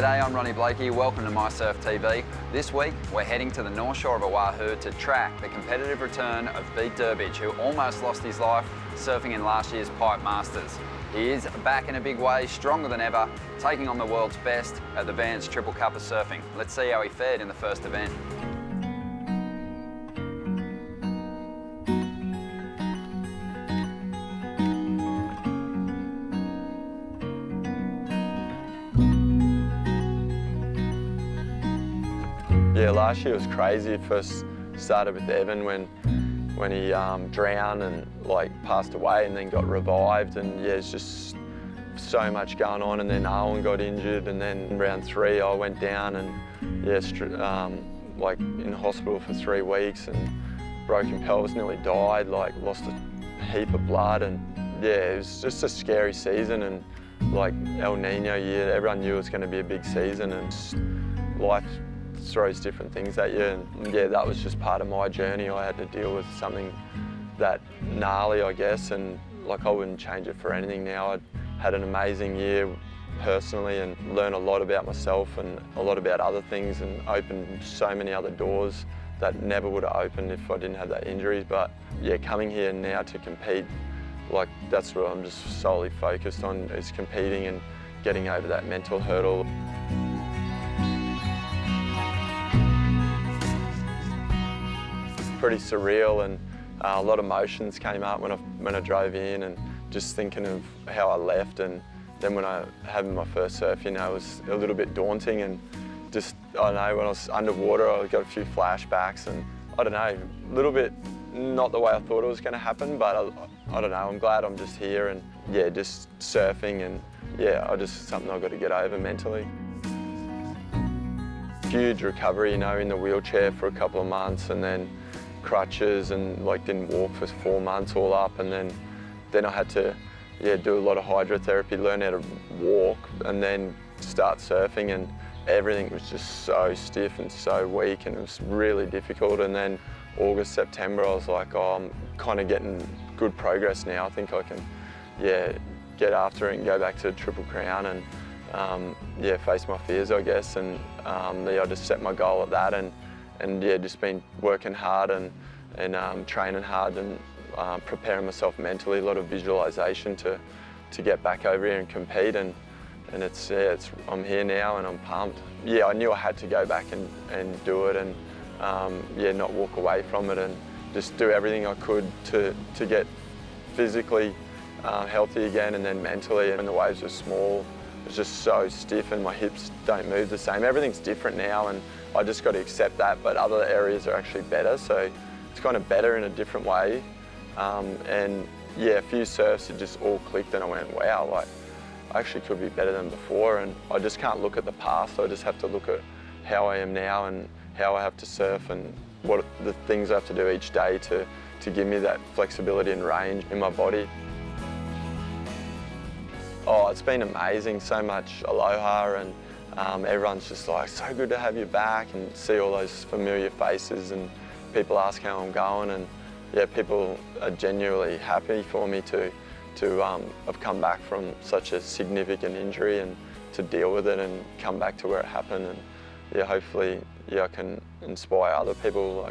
G'day, I'm Ronnie Blakey. Welcome to mySURFtv. This week, we're heading to the north shore of Oahu to track the competitive return of Bede Durbidge, who almost lost his life surfing in last year's Pipe Masters. He is back in a big way, stronger than ever, taking on the world's best at the Vans Triple Cup of Surfing. Let's see how he fared in the first event. Yeah, last year was crazy. It first started with Evan when he drowned and passed away, and then got revived, and yeah, it's just so much going on. And then Owen got injured, and then in round 3 I went down and yeah, in hospital for 3 weeks and broken pelvis, nearly died, lost a heap of blood, and yeah, it was just a scary season. And El Nino year, everyone knew it was going to be a big season, and life throws different things at you, and yeah, that was just part of my journey. I had to deal with something that gnarly, I guess, and I wouldn't change it for anything now. I'd had an amazing year personally and learned a lot about myself and a lot about other things, and opened so many other doors that never would have opened if I didn't have that injury. But yeah, coming here now to compete, that's what I'm just solely focused on, is competing and getting over that mental hurdle. Pretty surreal, and a lot of emotions came up when I drove in, and just thinking of how I left, and then when I had my first surf, it was a little bit daunting, and just, I don't know, when I was underwater I got a few flashbacks, and I don't know, a little bit not the way I thought it was going to happen, but I don't know, I'm glad I'm just here, and yeah, just surfing, and yeah, something I've got to get over mentally. Huge recovery, in the wheelchair for a couple of months, and then crutches, and didn't walk for 4 months all up, and then I had to do a lot of hydrotherapy, learn how to walk, and then start surfing, and everything was just so stiff and so weak, and it was really difficult. And then August, September, I was like, oh, I'm kind of getting good progress now. I think I can get after it and go back to Triple Crown and face my fears, I guess. And I just set my goal at that, and yeah, just been working hard and training hard, and preparing myself mentally, a lot of visualisation to get back over here and compete, and I'm here now and I'm pumped. Yeah, I knew I had to go back and do it, and not walk away from it, and just do everything I could to get physically healthy again, and then mentally. And the waves were small, it was just so stiff, and my hips don't move the same. Everything's different now, and I just got to accept that, but other areas are actually better, so it's kind of better in a different way. And yeah, a few surfs, it just all clicked, and I went, wow, I actually could be better than before. And I just can't look at the past, I just have to look at how I am now and how I have to surf, and what the things I have to do each day to give me that flexibility and range in my body. Oh, it's been amazing, so much aloha, and everyone's just so good to have you back, and see all those familiar faces, and people ask how I'm going, and yeah, people are genuinely happy for me to have come back from such a significant injury, and to deal with it and come back to where it happened. And yeah, hopefully I can inspire other people,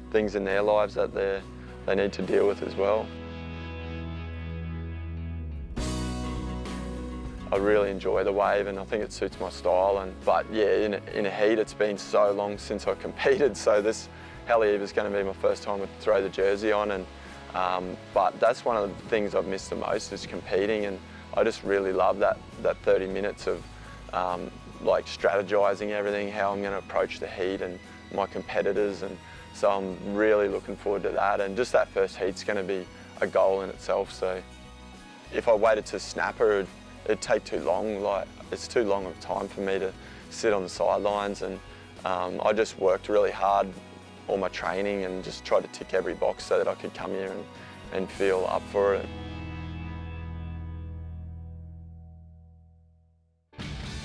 things in their lives that they need to deal with as well. I really enjoy the wave, and I think it suits my style. But yeah, in a heat, it's been so long since I competed, so this Heli is going to be my first time to throw the jersey on. But that's one of the things I've missed the most, is competing, and I just really love that 30 minutes of strategizing everything, how I'm going to approach the heat and my competitors, and so I'm really looking forward to that. And just that first heat's going to be a goal in itself. So if I waited to snapper, it'd take too long. It's too long of time for me to sit on the sidelines, and I just worked really hard, all my training, and just tried to tick every box so that I could come here and feel up for it.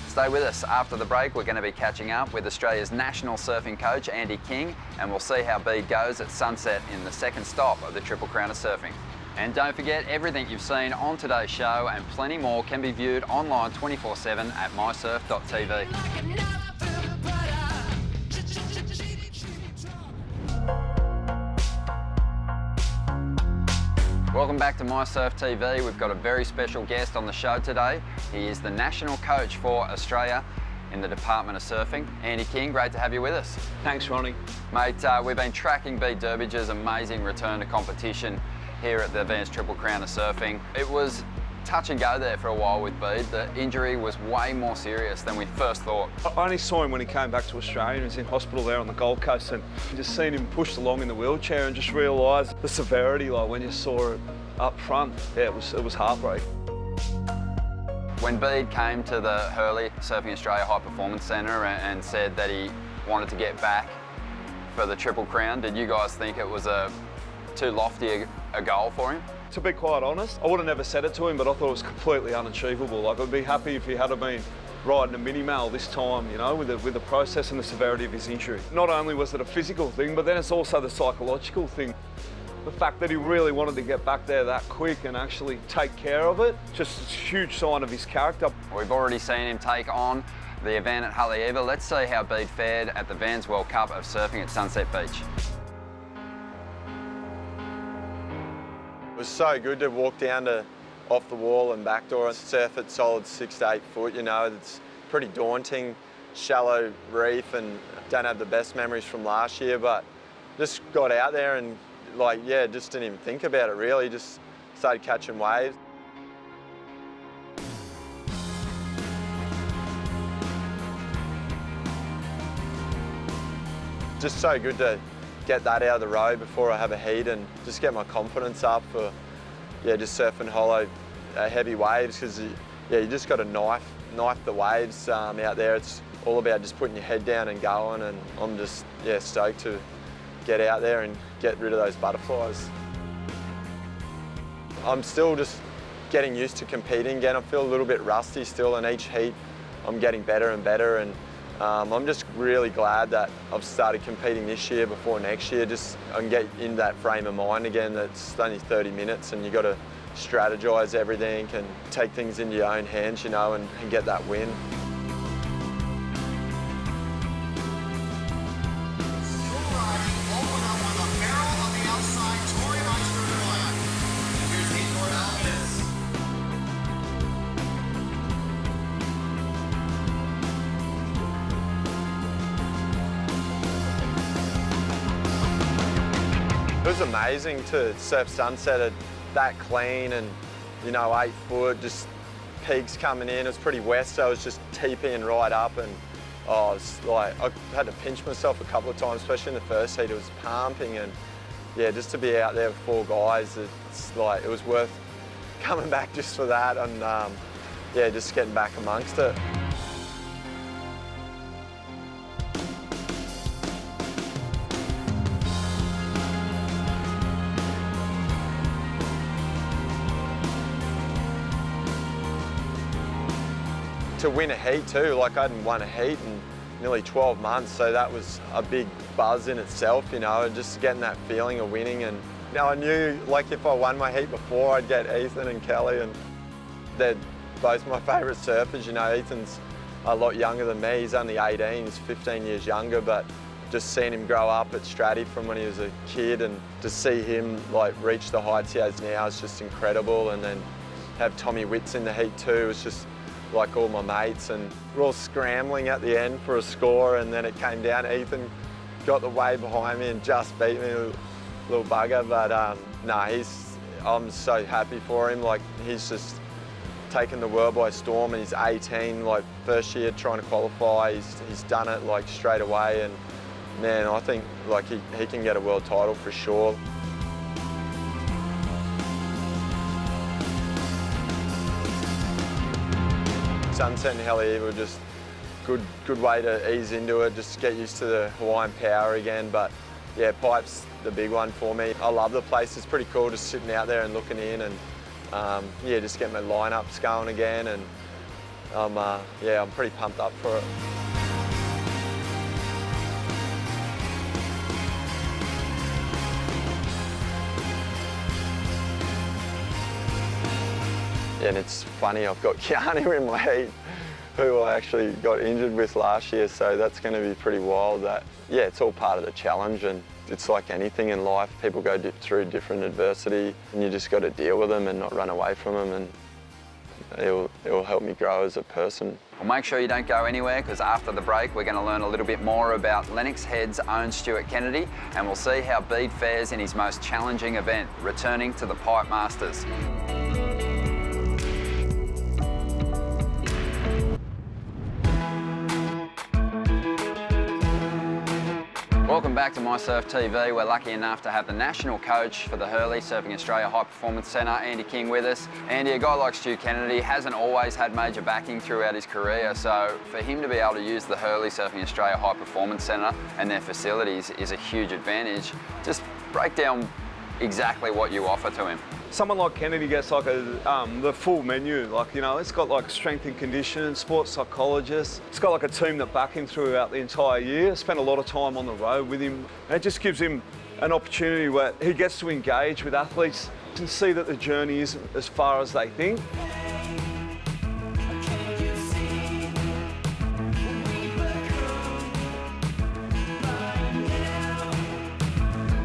Stay with us. After the break, we're going to be catching up with Australia's national surfing coach, Andy King, and we'll see how Bede goes at sunset in the second stop of the Triple Crown of Surfing. And don't forget, everything you've seen on today's show and plenty more can be viewed online 24/7 at mysurf.tv. Welcome back to mySURFtv. We've got a very special guest on the show today. He is the national coach for Australia in the Department of Surfing. Andy King, great to have you with us. Thanks, Ronnie. Mate, we've been tracking Bede Durbidge's amazing return to competition here at the Advanced Triple Crown of Surfing. It was touch and go there for a while with Bede. The injury was way more serious than we first thought. I only saw him when he came back to Australia. He was in hospital there on the Gold Coast, and just seen him pushed along in the wheelchair and just realised the severity, like when you saw it up front. Yeah, it was heartbreaking. When Bede came to the Hurley Surfing Australia High Performance Centre and said that he wanted to get back for the Triple Crown, did you guys think it was too lofty a goal for him? To be quite honest, I would have never said it to him, but I thought it was completely unachievable. Like, I'd be happy if he had been riding a mini-mal this time, you know, with the process and the severity of his injury. Not only was it a physical thing, but then it's also the psychological thing. The fact that he really wanted to get back there that quick and actually take care of it, just a huge sign of his character. We've already seen him take on the event at Haleiwa. Let's see how Bede fared at the Vans World Cup of Surfing at Sunset Beach. It was so good to walk down to off the wall and backdoor and surf at solid 6 to 8 foot. You know, it's pretty daunting, shallow reef, and don't have the best memories from last year, but just got out there and just didn't even think about it really, just started catching waves. Just so good to get that out of the road before I have a heat and just get my confidence up for just surfing hollow heavy waves, because you just got to knife the waves out there. It's all about just putting your head down and going, and I'm just stoked to get out there and get rid of those butterflies. I'm still just getting used to competing again. I feel a little bit rusty still, and each heat I'm getting better and better, and I'm just really glad that I've started competing this year before next year. Just I can get in that frame of mind again. That's only 30 minutes, and you got to strategise everything and take things into your own hands, you know, and get that win. It was amazing to surf Sunset at that clean and, you know, 8 foot, just peaks coming in. It was pretty wet, so I was just TPing right up, and I had to pinch myself a couple of times, especially in the first heat. It was pumping, and just to be out there with 4 guys, it was worth coming back just for that, and just getting back amongst it. To win a heat too, like I hadn't won a heat in nearly 12 months, so that was a big buzz in itself, you know, and just getting that feeling of winning. And you know, I knew like if I won my heat before, I'd get Ethan and Kelly, and they're both my favourite surfers. You know, Ethan's a lot younger than me. He's only 18, he's 15 years younger, but just seeing him grow up at Stratty from when he was a kid, and to see him like reach the heights he has now is just incredible. And then have Tommy Witts in the heat too, it's just like all my mates, and we're all scrambling at the end for a score, and then it came down. Ethan got the wave behind me and just beat me, little bugger, but I'm so happy for him. Like, he's just taken the world by storm, and he's 18, like first year trying to qualify. He's done it like straight away, and man, I think like he can get a world title for sure. Sunset and Haleiwa were just good way to ease into it, just get used to the Hawaiian power again. But yeah, Pipe's the big one for me. I love the place. It's pretty cool just sitting out there and looking in, and just getting my lineups going again, and I'm pretty pumped up for it. Yeah, and it's funny, I've got Keanu in my heat, who I actually got injured with last year, so that's going to be pretty wild. That, yeah, it's all part of the challenge, and it's like anything in life. People go through different adversity, and you just got to deal with them and not run away from them, and it'll help me grow as a person. Well, make sure you don't go anywhere, because after the break we're going to learn a little bit more about Lennox Head's own Stuart Kennedy, and we'll see how Bede fares in his most challenging event, returning to the Pipe Masters. Welcome back to mySURFtv. We're lucky enough to have the national coach for the Hurley Surfing Australia High Performance Centre, Andy King, with us. Andy, a guy like Stu Kennedy hasn't always had major backing throughout his career, so for him to be able to use the Hurley Surfing Australia High Performance Centre and their facilities is a huge advantage. Just break down exactly what you offer to him. Someone like Kennedy gets like the full menu, like, you know, it's got like strength and conditioning, sports psychologists. It's got like a team that back him throughout the entire year. Spent a lot of time on the road with him. And it just gives him an opportunity where he gets to engage with athletes and see that the journey isn't as far as they think.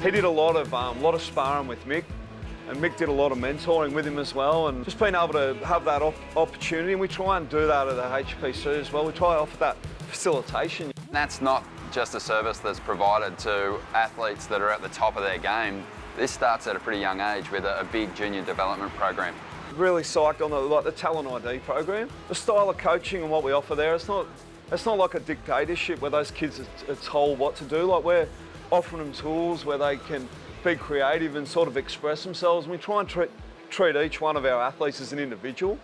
He did a lot of sparring with Mick, and Mick did a lot of mentoring with him as well, and just being able to have that opportunity, and we try and do that at the HPC as well. We try to offer that facilitation. That's not just a service that's provided to athletes that are at the top of their game. This starts at a pretty young age with a big junior development program. Really psyched on the Talent ID program. The style of coaching and what we offer there, it's not like a dictatorship where those kids are told what to do. Like, we're offering them tools where they can be creative and sort of express themselves. And we try and treat each one of our athletes as an individual.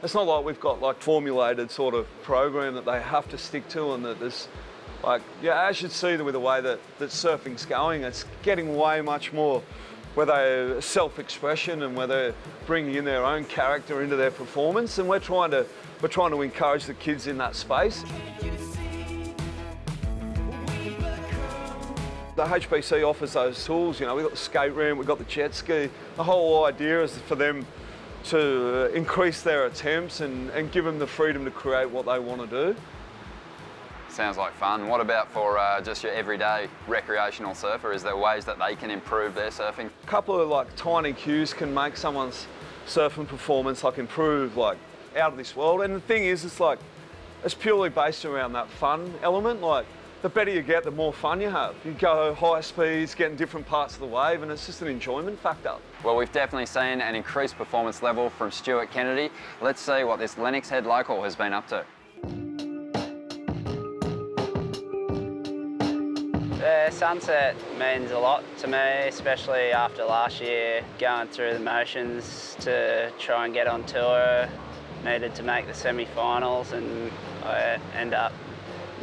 It's not like we've got like formulated sort of program that they have to stick to, and that there's like, yeah, as you see with the way that surfing's going, it's getting way much more where they're self-expression and where they're bringing in their own character into their performance, and we're trying to encourage the kids in that space. The HPC offers those tools, you know, we've got the skate ramp, we've got the jet ski. The whole idea is for them to increase their attempts and give them the freedom to create what they want to do. Sounds like fun. What about for just your everyday recreational surfer? Is there ways that they can improve their surfing? A couple of like tiny cues can make someone's surfing performance like improve like out of this world. And the thing is, it's purely based around that fun element. Like, the better you get, the more fun you have. You go high speeds, get in different parts of the wave, and it's just an enjoyment factor. Well, we've definitely seen an increased performance level from Stuart Kennedy. Let's see what this Lennox Head local has been up to. The sunset means a lot to me, especially after last year, going through the motions to try and get on tour. Needed to make the semi-finals, and I end up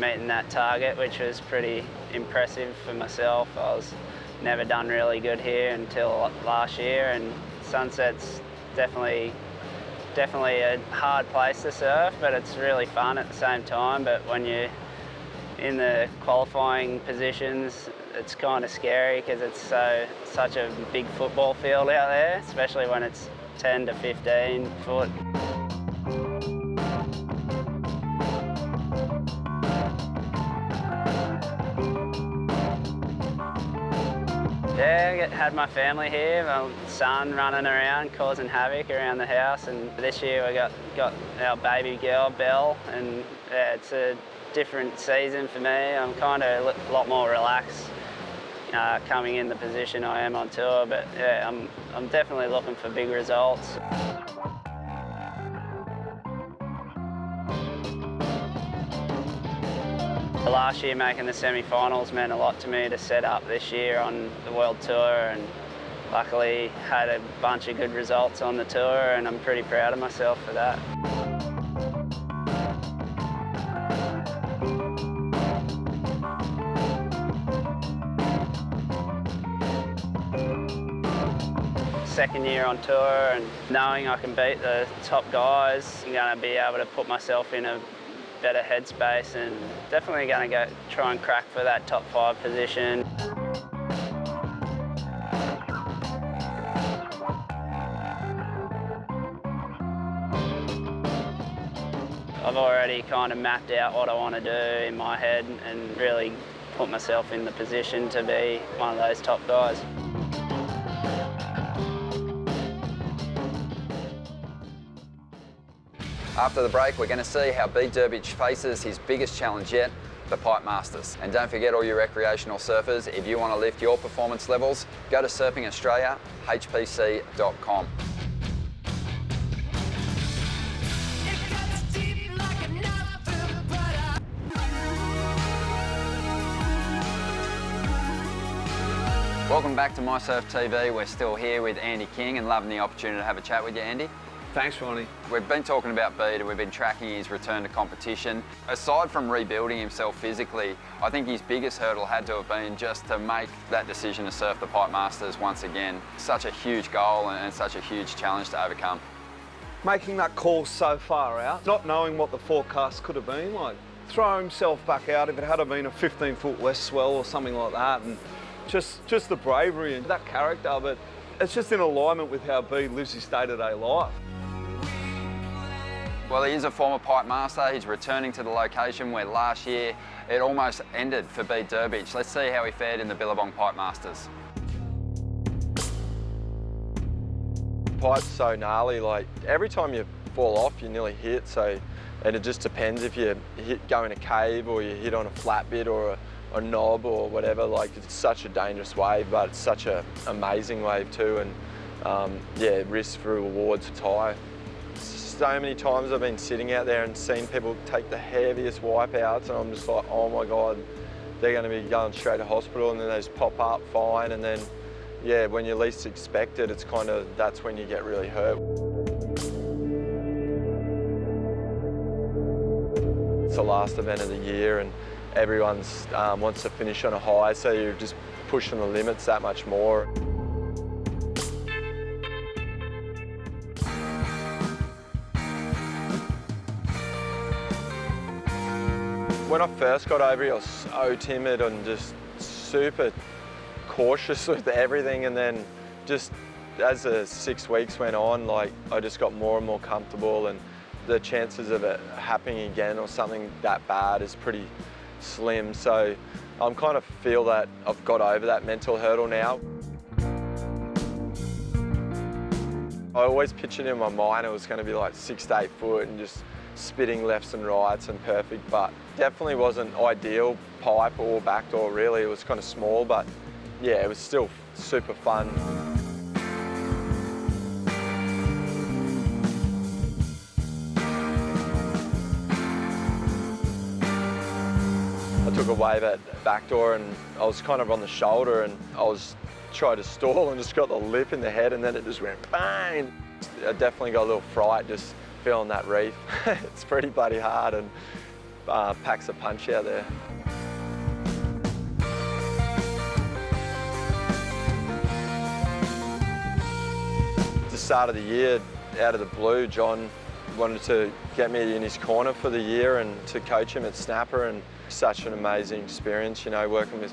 meeting that target, which was pretty impressive for myself. I was never done really good here until last year, and Sunset's definitely a hard place to surf, but it's really fun at the same time. But when you're in the qualifying positions, it's kind of scary because it's such a big football field out there, especially when it's 10 to 15 foot. Yeah, I had my family here, my son running around causing havoc around the house, and this year we got our baby girl, Belle, and yeah, it's a different season for me. I'm kind of a lot more relaxed coming in the position I am on tour, but yeah, I'm definitely looking for big results. Last year making the semi-finals meant a lot to me to set up this year on the World Tour, and luckily had a bunch of good results on the tour, and I'm pretty proud of myself for that. Second year on tour, and knowing I can beat the top guys, I'm going to be able to put myself in a better headspace, and definitely going to try and crack for that top 5 position. I've already kind of mapped out what I want to do in my head and really put myself in the position to be one of those top guys. After the break, we're going to see how Bede Durbidge faces his biggest challenge yet, the Pipe Masters. And don't forget, all you recreational surfers, if you want to lift your performance levels, go to Surfing Australia, hpc.com. Welcome back to mySURFtv. We're still here with Andy King and loving the opportunity to have a chat with you, Andy. Thanks, Ronnie. We've been talking about Bede and we've been tracking his return to competition. Aside from rebuilding himself physically, I think his biggest hurdle had to have been just to make that decision to surf the Pipe Masters once again. Such a huge goal and such a huge challenge to overcome. Making that call so far out, not knowing what the forecast could have been, like throw himself back out if it had been a 15-foot west swell or something like that, and just the bravery and that character, but it's just in alignment with how Bede lives his day-to-day life. Well, he is a former Pipe Master. He's returning to the location where last year it almost ended for Bede Durbidge. Let's see how he fared in the Billabong Pipe Masters. Pipe's so gnarly, like every time you fall off you nearly hit, so, and it just depends if you go in a cave or you hit on a flat bit or a knob or whatever. Like, it's such a dangerous wave, but it's such an amazing wave too, and yeah, risk for rewards it's high. So many times I've been sitting out there and seen people take the heaviest wipeouts, and I'm just like, oh my God, they're going to be going straight to hospital, and then they just pop up fine, and then yeah, when you least expect it, it's kind of, that's when you get really hurt. It's the last event of the year and everyone's wants to finish on a high, so you're just pushing the limits that much more. When I first got over here, I was so timid and just super cautious with everything, and then just as the 6 weeks went on, like, I just got more and more comfortable, and the chances of it happening again or something that bad is pretty slim. So I'm kind of feel that I've got over that mental hurdle now. I always pictured in my mind it was going to be like 6 to 8 foot and just spitting lefts and rights and perfect, but definitely wasn't ideal pipe or backdoor really. It was kind of small, but yeah, it was still super fun. I took a wave at backdoor and I was kind of on the shoulder, and I was trying to stall and just got the lip in the head, and then it just went bang. I definitely got a little fright just feeling that reef. It's pretty bloody hard and packs a punch out there. At the start of the year, out of the blue, John wanted to get me in his corner for the year and to coach him at Snapper, and such an amazing experience, you know, working with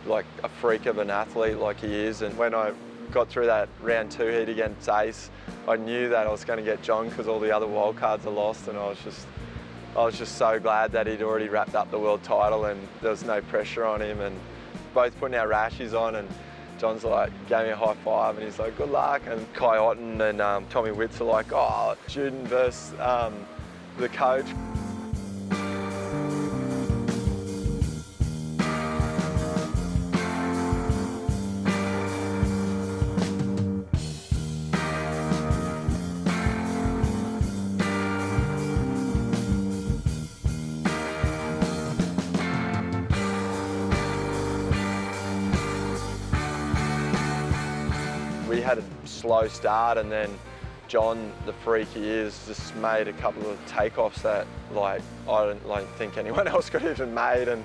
like a freak of an athlete like he is. And when I got through that round 2 heat against Ace, I knew that I was going to get John because all the other wildcards are lost, and I was just so glad that he'd already wrapped up the world title and there was no pressure on him, and both putting our rashies on, and John's like, gave me a high five and he's like, good luck. And Kai Otten and Tommy Witts are like, oh, student versus the coach. We had a slow start, and then John, the freak he is, just made a couple of takeoffs that like I don't think anyone else could have even made, and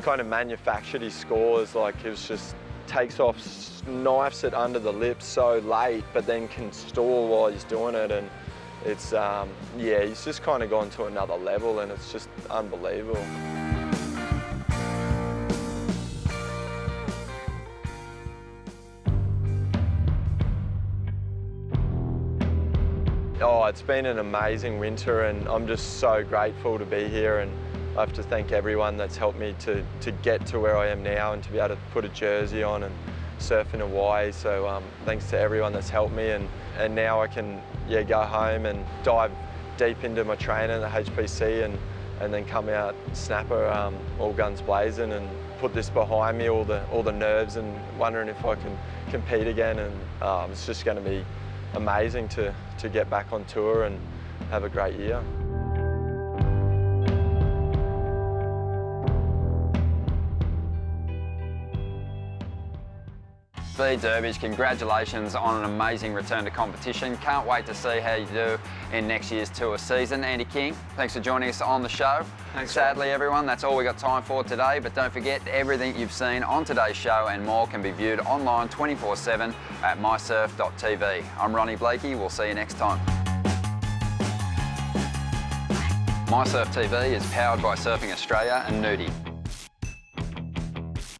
kind of manufactured his scores. Like, it was just takes off, knifes it under the lip so late, but then can stall while he's doing it, and it's yeah, he's just kind of gone to another level, and it's just unbelievable. Oh, Oh, it's been an amazing winter and I'm just so grateful to be here, and I have to thank everyone that's helped me to get to where I am now and to be able to put a jersey on and surf in Hawaii. So thanks to everyone that's helped me, and now I can go home and dive deep into my training at the HPC and then come out snapper, all guns blazing, and put this behind me, all the nerves and wondering if I can compete again. And it's just going to be amazing to get back on tour and have a great year. Bede Durbidge, congratulations on an amazing return to competition. Can't wait to see how you do in next year's tour season. Andy King, thanks for joining us on the show. Thanks. Sadly, everyone, that's all we got time for today, but don't forget, everything you've seen on today's show and more can be viewed online 24/7 at mySURFtv. I'm Ronnie Blakey. We'll see you next time. mySURFtv is powered by Surfing Australia and Nudie.